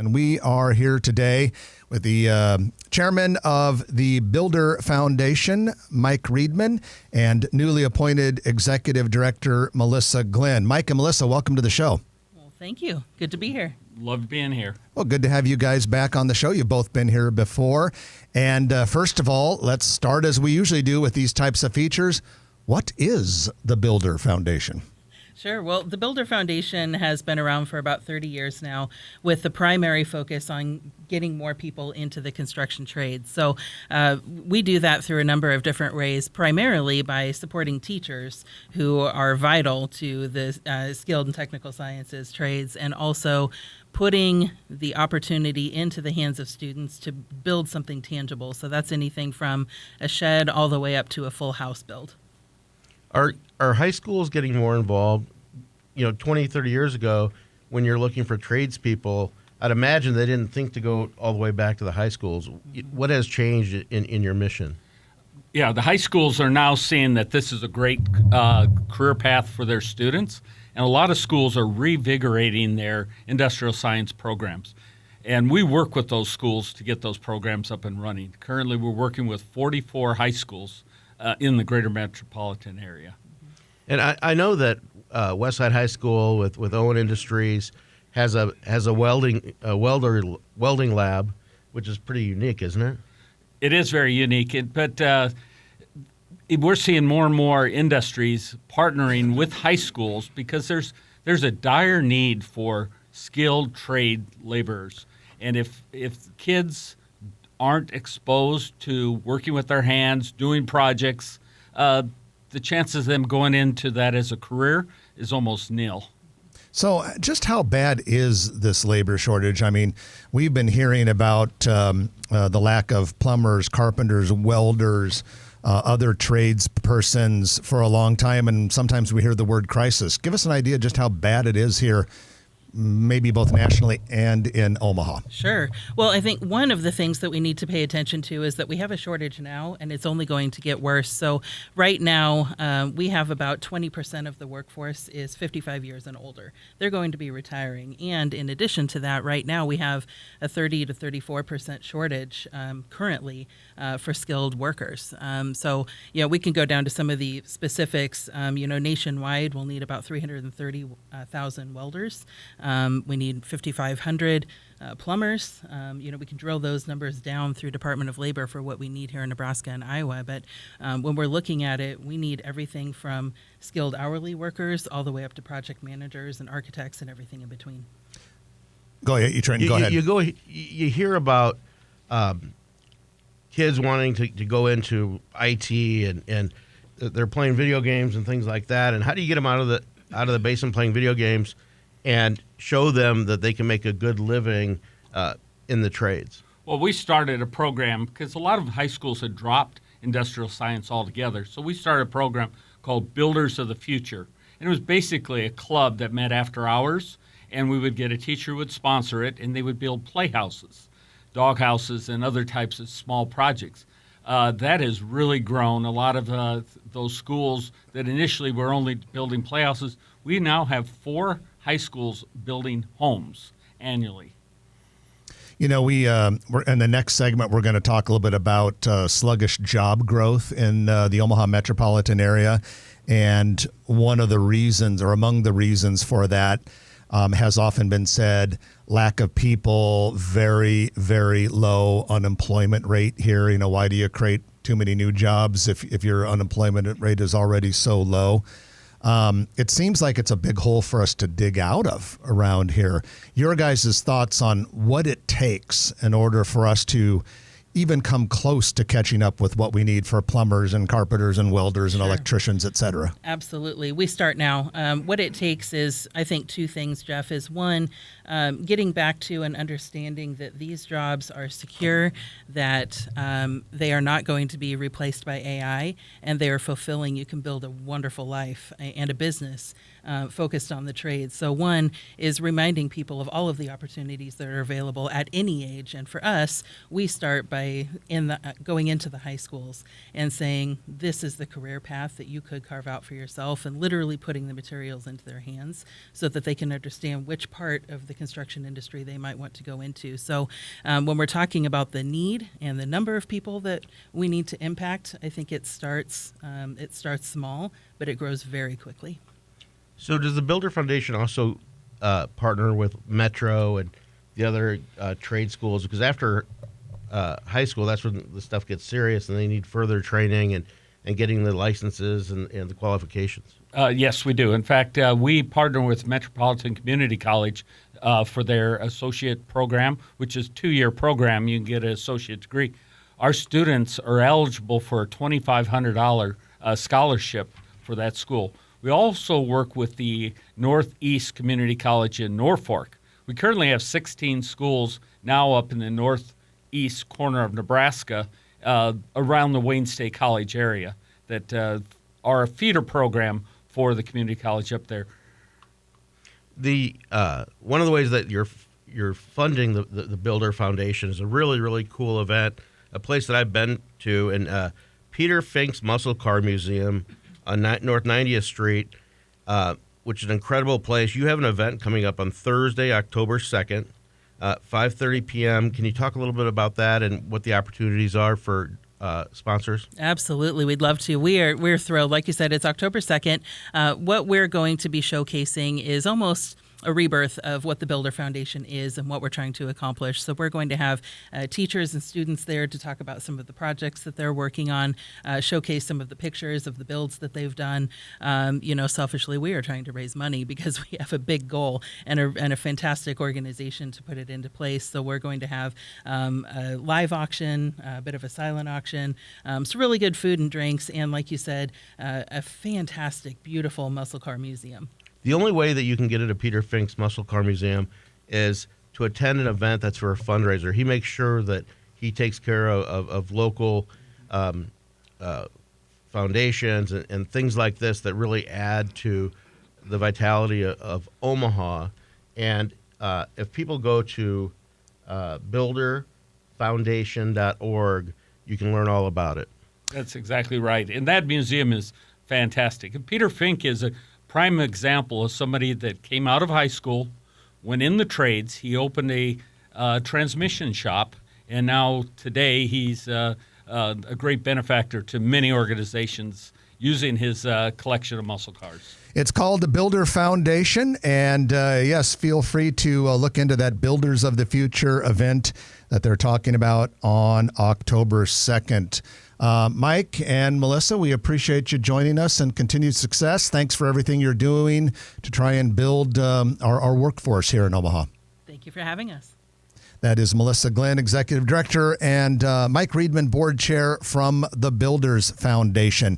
And we are here today with the chairman of the Builder Foundation, Mike Riedmann, and newly appointed executive director, Melissa Glenn. Mike and Melissa, welcome to the show. Well, thank you. Good to be here. Love being here. Well, good to have you guys back on the show. You've both been here before. And first of all, let's start as we usually do with these types of features. What is the Builder Foundation? Sure. Well, the Builder Foundation has been around for about 30 years now, with the primary focus on getting more people into the construction trades. So we do that through a number of different ways, primarily by supporting teachers who are vital to the skilled and technical sciences trades, and also putting the opportunity into the hands of students to build something tangible. So that's anything from a shed all the way up to a full house build. Are high schools getting more involved? 20, 30 years ago, when you're looking for tradespeople, I'd imagine they didn't think to go all the way back to the high schools. What has changed in your mission? Yeah, the high schools are now seeing that this is a great career path for their students, and a lot of schools are revigorating their industrial science programs. And we work with those schools to get those programs up and running. Currently, we're working with 44 high schools in the greater metropolitan area. And I know that Westside High School with Owen Industries has a welding lab, which is pretty unique, isn't it? It is very unique, but we're seeing more and more industries partnering with high schools because there's a dire need for skilled trade laborers, and if kids aren't exposed to working with their hands, doing projects, the chances of them going into that as a career is almost nil. So just how bad is this labor shortage? I mean, we've been hearing about the lack of plumbers, carpenters, welders, other trades persons for a long time, and sometimes we hear the word crisis. Give us an idea just how bad it is here, maybe both nationally and in Omaha. Sure. Well, I think one of the things that we need to pay attention to is that we have a shortage now, and it's only going to get worse. So right now, we have about 20% of the workforce is 55 years and older. They're going to be retiring. And in addition to that, right now, we have a 30 to 34% shortage currently for skilled workers. So, we can go down to some of the specifics. Nationwide, we'll need about 330,000 welders. We need 5,500 plumbers. We can drill those numbers down through Department of Labor for what we need here in Nebraska and Iowa. But when we're looking at it, we need everything from skilled hourly workers all the way up to project managers and architects and everything in between. Go ahead, go ahead. You hear about kids wanting to go into IT and they're playing video games and things like that. And how do you get them out of the basement playing video games and show them that they can make a good living in the trades? Well, we started a program because a lot of high schools had dropped industrial science altogether. So we started a program called Builders of the Future. And it was basically a club that met after hours, and we would get a teacher who would sponsor it, and they would build playhouses, dog houses, and other types of small projects. That has really grown. A lot of those schools that initially were only building playhouses, we now have 4 high schools building homes annually. We're in the next segment, we're going to talk a little bit about sluggish job growth in the Omaha metropolitan area. And one of the reasons, or among the reasons for that, has often been said, lack of people, very, very low unemployment rate here. Why do you create too many new jobs if your unemployment rate is already so low? It seems like it's a big hole for us to dig out of around here. Your guys' thoughts on what it takes in order for us to even come close to catching up with what we need for plumbers and carpenters and welders and electricians, et cetera. Absolutely. We start now. What it takes is, I think, 2 things, Jeff, is one, getting back to an understanding that these jobs are secure, that they are not going to be replaced by AI, and they are fulfilling. You can build a wonderful life and a business focused on the trades. So one is reminding people of all of the opportunities that are available at any age. And for us, we start by by going into the high schools and saying, this is the career path that you could carve out for yourself, and literally putting the materials into their hands so that they can understand which part of the construction industry they might want to go into. So when we're talking about the need and the number of people that we need to impact, I think it starts small, but it grows very quickly. So does the Builder Foundation also partner with Metro and the other trade schools? Because after high school, that's when the stuff gets serious and they need further training and getting the licenses and the qualifications. Yes, we do. In fact, we partner with Metropolitan Community College for their associate program, which is a 2-year program. You can get an associate degree. Our students are eligible for a $2,500 scholarship for that school. We also work with the Northeast Community College in Norfolk. We currently have 16 schools now up in the northeast corner of Nebraska around the Wayne State College area that are a feeder program for the community college up there. The one of the ways that you're funding the Builder Foundation is a really, really cool event, a place that I've been to, and Peter Fink's Muscle Car Museum on North 90th Street, which is an incredible place. You have an event coming up on Thursday, October 2nd, 5:30 p.m. Can you talk a little bit about that and what the opportunities are for sponsors? Absolutely. We'd love to. We're thrilled. Like you said, it's October 2nd. What we're going to be showcasing is almost a rebirth of what the Builder Foundation is and what we're trying to accomplish. So we're going to have teachers and students there to talk about some of the projects that they're working on, showcase some of the pictures of the builds that they've done. Selfishly, we are trying to raise money because we have a big goal and a fantastic organization to put it into place. So we're going to have a live auction, a bit of a silent auction, some really good food and drinks, and like you said, a fantastic, beautiful muscle car museum. The only way that you can get into Peter Fink's Muscle Car Museum is to attend an event that's for a fundraiser. He makes sure that he takes care of local foundations and things like this that really add to the vitality of Omaha. And if people go to builderfoundation.org, you can learn all about it. That's exactly right. And that museum is fantastic. And Peter Fink is a prime example of somebody that came out of high school, went in the trades. He opened a transmission shop, and now today he's a great benefactor to many organizations using his collection of muscle cars. It's called the Builder Foundation, and yes, feel free to look into that Builders of the Future event that they're talking about on October 2nd. Mike and Melissa, we appreciate you joining us and continued success. Thanks for everything you're doing to try and build our workforce here in Omaha. Thank you for having us. That is Melissa Glenn, Executive Director, and Mike Riedmann, Board Chair from the Builders Foundation.